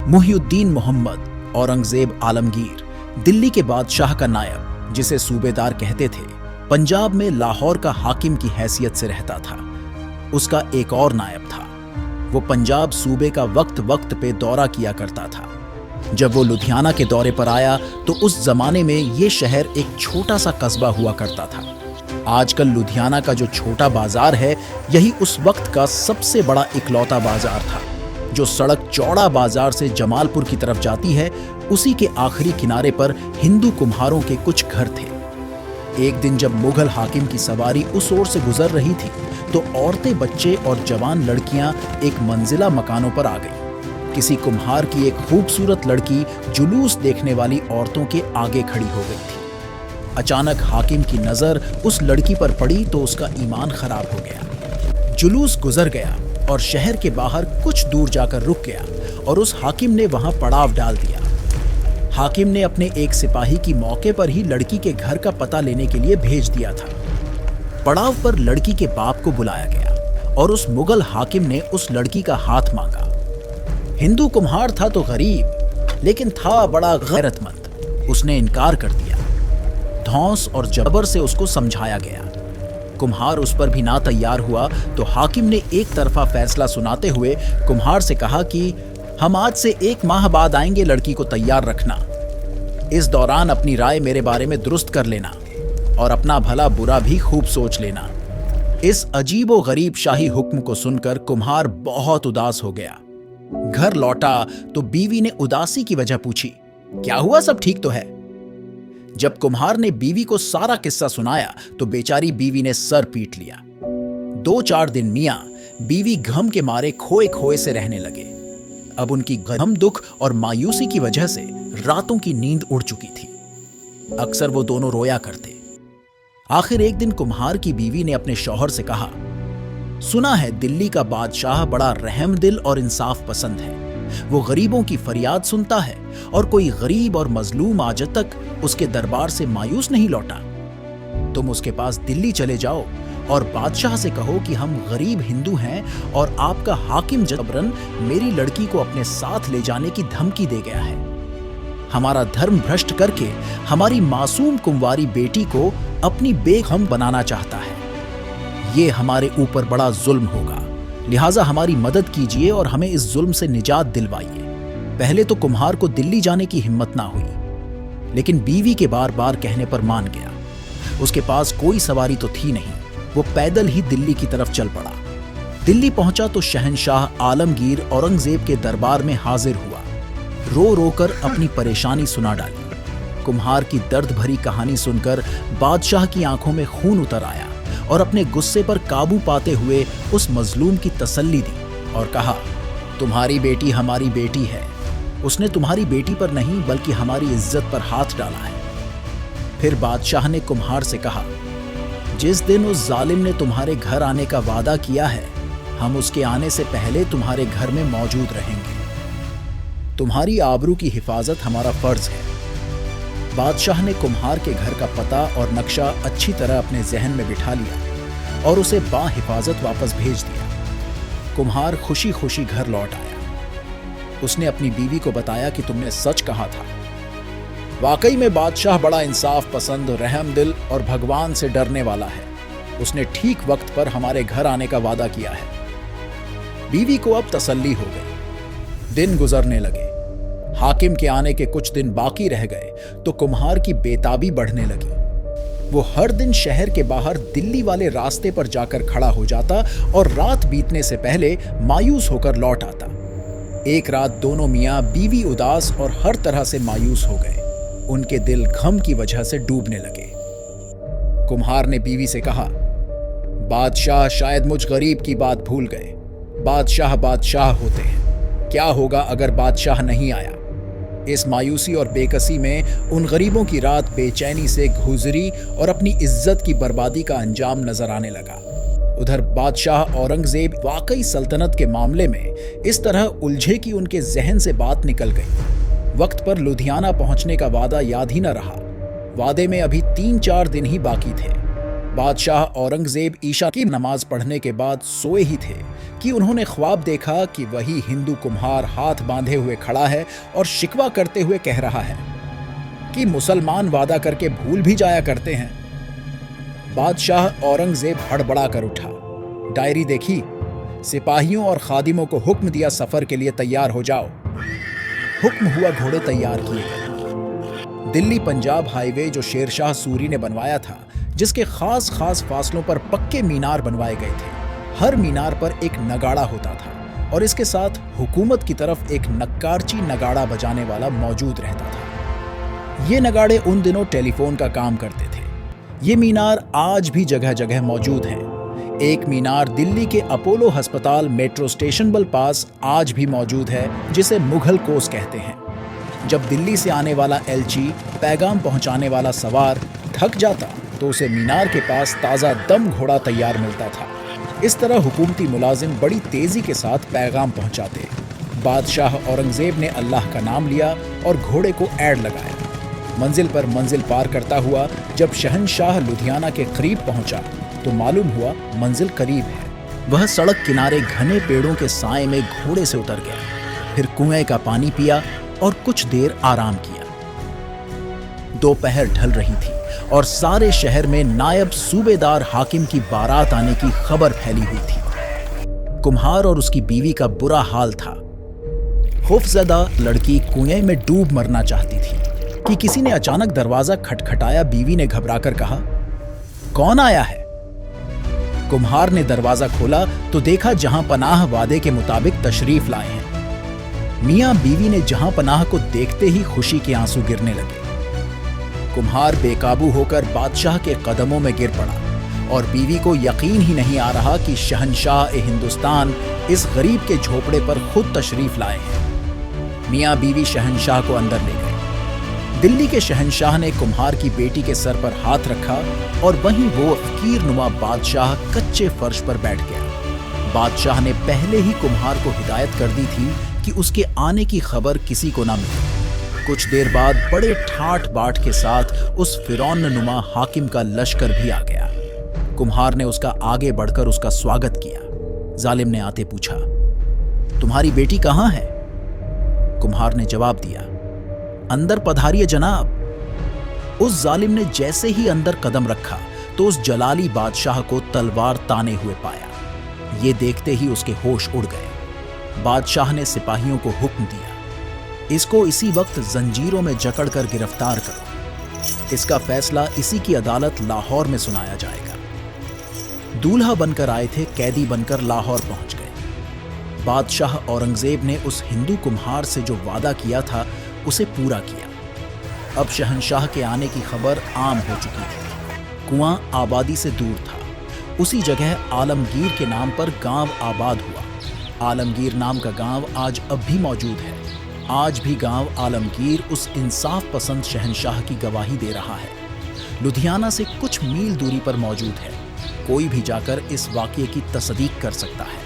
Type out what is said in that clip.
मुहिउद्दीन मोहम्मद औरंगजेब आलमगीर दिल्ली के बादशाह का नायब, जिसे सूबेदार कहते थे, पंजाब में लाहौर का हाकिम की हैसियत से रहता था। उसका एक और नायब था। वो पंजाब सूबे का वक्त वक्त पे दौरा किया करता था। जब वो लुधियाना के दौरे पर आया तो उस जमाने में ये शहर एक छोटा सा कस्बा हुआ करता था। आजकल लुधियाना का जो छोटा बाजार है, यही उस वक्त का सबसे बड़ा इकलौता बाजार था। जो सड़क चौड़ा बाजार से जमालपुर की तरफ जाती है, उसी के आखिरी किनारे पर हिंदू कुम्हारों के कुछ घर थे। एक दिन जब मुगल हाकिम की सवारी उस ओर से गुजर रही थी तो औरतें, बच्चे और जवान लड़कियां एक मंजिला मकानों पर आ गई। किसी कुम्हार की एक खूबसूरत लड़की जुलूस देखने वाली औरतों के आगे खड़ी हो गई थी। अचानक हाकिम की नजर उस लड़की पर पड़ी तो उसका ईमान खराब हो गया। जुलूस गुजर गया और शहर के बाहर कुछ दूर जाकर रुक गया और उस हाकिम ने वहां पड़ाव डाल दिया। हाकिम ने अपने एक सिपाही की मौके पर ही लड़की के घर का पता लेने के लिए भेज दिया था। पड़ाव पर लड़की के बाप को बुलाया गया और उस मुगल हाकिम ने उस लड़की का हाथ मांगा। हिंदू कुम्हार था तो गरीब, लेकिन था बड़ा गैरतमंद। उसने इनकार कर दिया। धौंस और जबर से उसको समझाया गया। कुम्हार उस पर भी ना तैयार हुआ तो हाकिम ने एक तरफा फैसला सुनाते हुए कुम्हार से कहा कि हम आज से 1 माह बाद आएंगे, लड़की को तैयार रखना। इस दौरान अपनी राय मेरे बारे में दुरुस्त कर लेना और अपना भला बुरा भी खूब सोच लेना। इस अजीबो गरीब शाही हुक्म को सुनकर कुम्हार बहुत उदास हो गया। घर लौटा तो बीवी ने उदासी की वजह पूछी, क्या हुआ, सब ठीक तो है? जब कुम्हार ने बीवी को सारा किस्सा सुनाया तो बेचारी बीवी ने सर पीट लिया। 2-4 दिन मियां बीवी गम के मारे खोए खोए से रहने लगे। अब उनकी गम, दुख और मायूसी की वजह से रातों की नींद उड़ चुकी थी। अक्सर वो दोनों रोया करते। आखिर एक दिन कुम्हार की बीवी ने अपने शौहर से कहा, सुना है दिल्ली का बादशाह बड़ा रहमदिल और इंसाफ पसंद है। वो गरीबों की फरियाद सुनता है और कोई गरीब और मजलूम आज तक उसके दरबार से मायूस नहीं लौटा। तुम उसके पास दिल्ली चले जाओ और बादशाह से कहो कि हम गरीब हिंदू हैं और आपका हाकिम जबरन मेरी लड़की को अपने साथ ले जाने की धमकी दे गया है। हमारा धर्म भ्रष्ट करके हमारी मासूम कुंवारी बेटी को अपनी बेगम बनाना चाहता है। ये हमारे ऊपर बड़ा जुल्म होगा, लिहाजा हमारी मदद कीजिए और हमें इस जुल्म से निजात दिलवाइए। पहले तो कुम्हार को दिल्ली जाने की हिम्मत ना हुई, लेकिन बीवी के बार बार कहने पर मान गया। उसके पास कोई सवारी तो थी नहीं। वो पैदल ही दिल्ली की तरफ चल पड़ा। दिल्ली पहुंचा तो शहंशाह आलमगीर औरंगजेब के दरबार में हाजिर हुआ। रो रो कर अपनी परेशानी सुना डाली। कुम्हार की दर्द भरी कहानी सुनकर बादशाह की आंखों में खून उतर आया और अपने गुस्से पर काबू पाते हुए उस मजलूम की तसल्ली दी और कहा, तुम्हारी बेटी हमारी बेटी है। उसने तुम्हारी बेटी पर नहीं बल्कि हमारी इज्जत पर हाथ डाला है। फिर बादशाह ने कुम्हार से कहा, जिस दिन उस जालिम ने तुम्हारे घर आने का वादा किया है, हम उसके आने से पहले तुम्हारे घर में मौजूद रहेंगे। तुम्हारी आबरू की हिफाजत हमारा फर्ज है। बादशाह ने कुम्हार के घर का पता और नक्शा अच्छी तरह अपने जहन में बिठा लिया और उसे बाहिफाजत वापस भेज दिया। कुम्हार खुशी खुशी घर लौट आया। उसने अपनी बीवी को बताया कि तुमने सच कहा था। वाकई में बादशाह बड़ा इंसाफ पसंद, रहमदिल और भगवान से डरने वाला है। उसने ठीक वक्त पर हमारे घर आने का वादा किया है। बीवी को अब तसल्ली हो गई। दिन गुजरने लगे। हाकिम के आने के कुछ दिन बाकी रह गए तो कुम्हार की बेताबी बढ़ने लगी। वो हर दिन शहर के बाहर दिल्ली वाले रास्ते पर जाकर खड़ा हो जाता और रात बीतने से पहले मायूस होकर लौट आता। एक रात दोनों मियां बीवी उदास और हर तरह से मायूस हो गए। उनके दिल गम की वजह से डूबने लगे। कुम्हार ने बीवी से कहा, बादशाह शायद मुझ गरीब की बात भूल गए। बादशाह बादशाह होते हैं। क्या होगा अगर बादशाह नहीं आया? इस मायूसी और बेकसी में उन गरीबों की रात बेचैनी से गुजरी और अपनी इज्जत की बर्बादी का अंजाम नजर आने लगा। उधर बादशाह औरंगजेब वाकई सल्तनत के मामले में इस तरह उलझे कि उनके जहन से बात निकल गई। वक्त पर लुधियाना पहुंचने का वादा याद ही न रहा। वादे में अभी 3-4 दिन ही बाकी थे। बादशाह औरंगजेब ईशा की नमाज पढ़ने के बाद सोए ही थे कि उन्होंने ख्वाब देखा कि वही हिंदू कुम्हार हाथ बांधे हुए खड़ा है और शिकवा करते हुए कह रहा है कि मुसलमान वादा करके भूल भी जाया करते हैं। बादशाह औरंगजेब हड़बड़ा कर उठा, डायरी देखी, सिपाहियों और खादिमों को हुक्म दिया सफर के लिए तैयार हो जाओ। हुक्म हुआ, घोड़े तैयार किए गए। दिल्ली पंजाब हाईवे जो शेरशाह सूरी ने बनवाया था, जिसके खास फासलों पर पक्के मीनार बनवाए गए थे, हर मीनार पर एक नगाड़ा होता था और इसके साथ हुकूमत की तरफ एक नक्कारची नगाड़ा बजाने वाला मौजूद रहता था। ये नगाड़े उन दिनों टेलीफोन का काम करते थे। ये मीनार आज भी जगह जगह मौजूद हैं। एक मीनार दिल्ली के अपोलो अस्पताल मेट्रो स्टेशन बल पास आज भी मौजूद है, जिसे मुगल कोस कहते हैं। जब दिल्ली से आने वाला एलची, पैगाम पहुंचाने वाला सवार थक जाता तो उसे मीनार के पास ताज़ा दम घोड़ा तैयार मिलता था। इस तरह हुकूमती मुलाजिम बड़ी तेज़ी के साथ पैगाम पहुंचाते। बादशाह औरंगजेब ने अल्लाह का नाम लिया और घोड़े को ऐड लगाया। मंजिल पर मंजिल पार करता हुआ जब शहंशाह लुधियाना के करीब पहुंचा तो मालूम हुआ मंजिल करीब है। वह सड़क किनारे घने पेड़ों के साए में घोड़े से उतर गया, फिर कुएं का पानी पिया और कुछ देर आराम किया। दोपहर ढल रही थी और सारे शहर में नायब सूबेदार हाकिम की बारात आने की खबर फैली हुई थी। कुम्हार और उसकी बीवी का बुरा हाल था। खौफजदा लड़की कुएं में डूब मरना चाहती थी कि किसी ने अचानक दरवाजा खटखटाया। बीवी ने घबराकर कहा, कौन आया है? कुम्हार ने दरवाजा खोला तो देखा जहां पनाह वादे के मुताबिक तशरीफ लाए हैं। मियां बीवी ने जहां पनाह को देखते ही खुशी के आंसू गिरने लगे। कुम्हार बेकाबू होकर बादशाह के कदमों में गिर पड़ा और बीवी को यकीन ही नहीं आ रहा कि शहंशाह हिंदुस्तान इस गरीब के झोपड़े पर खुद तशरीफ लाए हैं। मियां बीवी शहंशाह को अंदर ले गए। दिल्ली के शहंशाह ने कुम्हार की बेटी के सर पर हाथ रखा और वहीं वो फकीरनुमा बादशाह कच्चे फर्श पर बैठ गया। बादशाह ने पहले ही कुम्हार को हिदायत कर दी थी कि उसके आने की खबर किसी को ना मिले। कुछ देर बाद बड़े ठाठ बाट के साथ उस फिरौननुमा हाकिम का लश्कर भी आ गया। कुम्हार ने उसका आगे बढ़कर उसका स्वागत किया। जालिम ने आते पूछा, तुम्हारी बेटी कहाँ है? कुम्हार ने जवाब दिया, अंदर पधारिए जनाब। उस जालिम ने जैसे ही अंदर कदम रखा तो उस जलाली बादशाह को तलवार ताने हुए पाया। ये देखते ही उसके होश उड़ गए। बादशाह ने सिपाहियों को हुक्म दिया, इसको इसी वक्त जंजीरों में जकड़कर गिरफ्तार करो। इसका फैसला इसी की अदालत लाहौर में सुनाया जाएगा। दूल्हा बनकर आए थे, कैदी बनकर लाहौर पहुंच गए। बादशाह औरंगजेब ने उस हिंदू कुम्हार से जो वादा किया था उसे पूरा किया। अब शहंशाह के आने की खबर आम हो चुकी थी। कुआं आबादी से दूर था। उसी जगह आलमगीर के नाम पर गांव आबाद हुआ। आलमगीर नाम का गांव आज अब भी मौजूद है। आज भी गांव आलमगीर उस इंसाफ पसंद शहंशाह की गवाही दे रहा है। लुधियाना से कुछ मील दूरी पर मौजूद है। कोई भी जाकर इस वाकये की तस्दीक कर सकता है।